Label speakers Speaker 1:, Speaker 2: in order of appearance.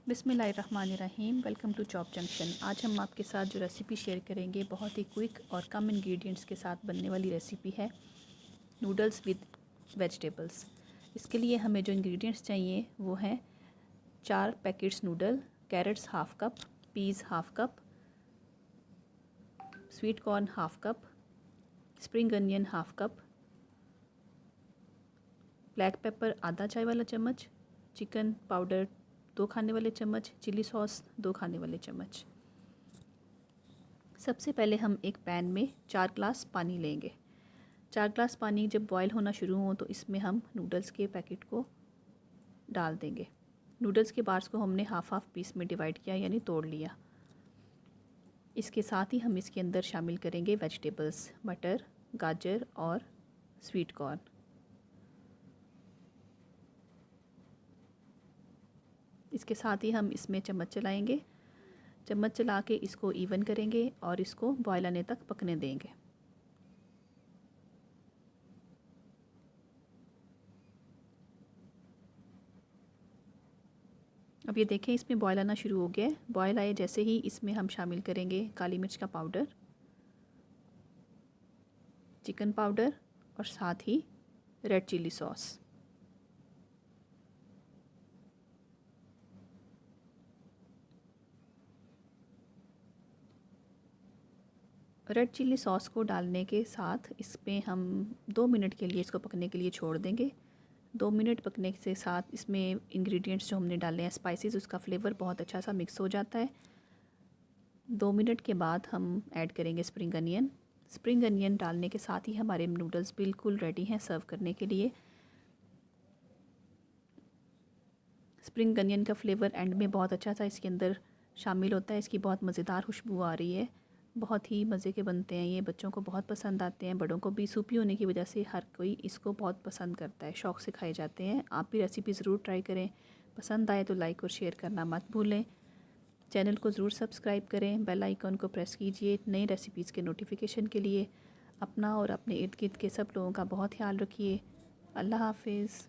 Speaker 1: बिस्मिल्लाहिर्रहमानिर्रहीम। Welcome to chop junction. आज हम आपके साथ जो रेसिपी शेयर करेंगे बहुत ही क्विक और कम इंग्रेडिएंट्स के साथ बनने वाली रेसिपी है नूडल्स विद वेजिटेबल्स। इसके लिए हमें जो इंग्रेडिएंट्स चाहिए वो हैं 4 packets noodle, carrots half cup, peas half cup, sweet corn half cup, spring onion half cup, black pepper आधा चाय वाला चम्मच, चिकन पाउडर 2 खाने वाले चम्मच, चिली सॉस 2 खाने वाले चम्मच। सबसे पहले हम एक पैन में 4 ग्लास पानी लेंगे। 4 ग्लास पानी जब बॉयल होना शुरू हो तो इसमें हम नूडल्स के पैकेट को डाल देंगे। नूडल्स के बार्स को हमने हाफ़ हाफ़ पीस में डिवाइड किया यानी तोड़ लिया। इसके साथ ही हम इसके अंदर शामिल करेंगे वेजिटेबल्स, मटर, गाजर और स्वीट कॉर्न। इसके साथ ही हम इसमें चम्मच चलाएंगे। चम्मच चला के इसको इवन करेंगे और इसको बॉयल आने तक पकने देंगे। अब ये देखें इसमें बॉयल आना शुरू हो गया है। बॉयल आए जैसे ही इसमें हम शामिल करेंगे काली मिर्च का पाउडर, चिकन पाउडर और साथ ही red chilli sauce. Red chilli sauce को डालने के साथ इसमें हम 2 मिनट के लिए इसको पकने के लिए छोड़ देंगे। 2 मिनट पकने के साथ इसमें इंग्रेडिएंट्स जो हमने डाले हैं स्पाइसेस, उसका फ्लेवर बहुत अच्छा सा मिक्स हो जाता है। 2 मिनट के बाद हम ऐड करेंगे स्प्रिंग अनियन। स्प्रिंग अनियन डालने के साथ ही हमारे नूडल्स बिल्कुल रेडी हैं सर्व करने के लिए। स्प्रिंग अनियन का फ्लेवर एंड में बहुत अच्छा सा इसके अंदर शामिल होता है। इसकी बहुत मज़ेदार खुशबू आ रही है। बहुत ही मज़े के बनते हैं ये, बच्चों को बहुत पसंद आते हैं, बड़ों को भी। सूपी होने की वजह से हर कोई इसको बहुत पसंद करता है, शौक़ से खाए जाते हैं। आप भी रेसिपी ज़रूर ट्राई करें। पसंद आए तो लाइक और शेयर करना मत भूलें। चैनल को ज़रूर सब्सक्राइब करें, बेल आइकन को प्रेस कीजिए नई रेसिपीज़ के नोटिफिकेशन के लिए। अपना और अपने इर्द गिर्द के सब लोगों का बहुत ख्याल रखिए। अल्लाह हाफिज़।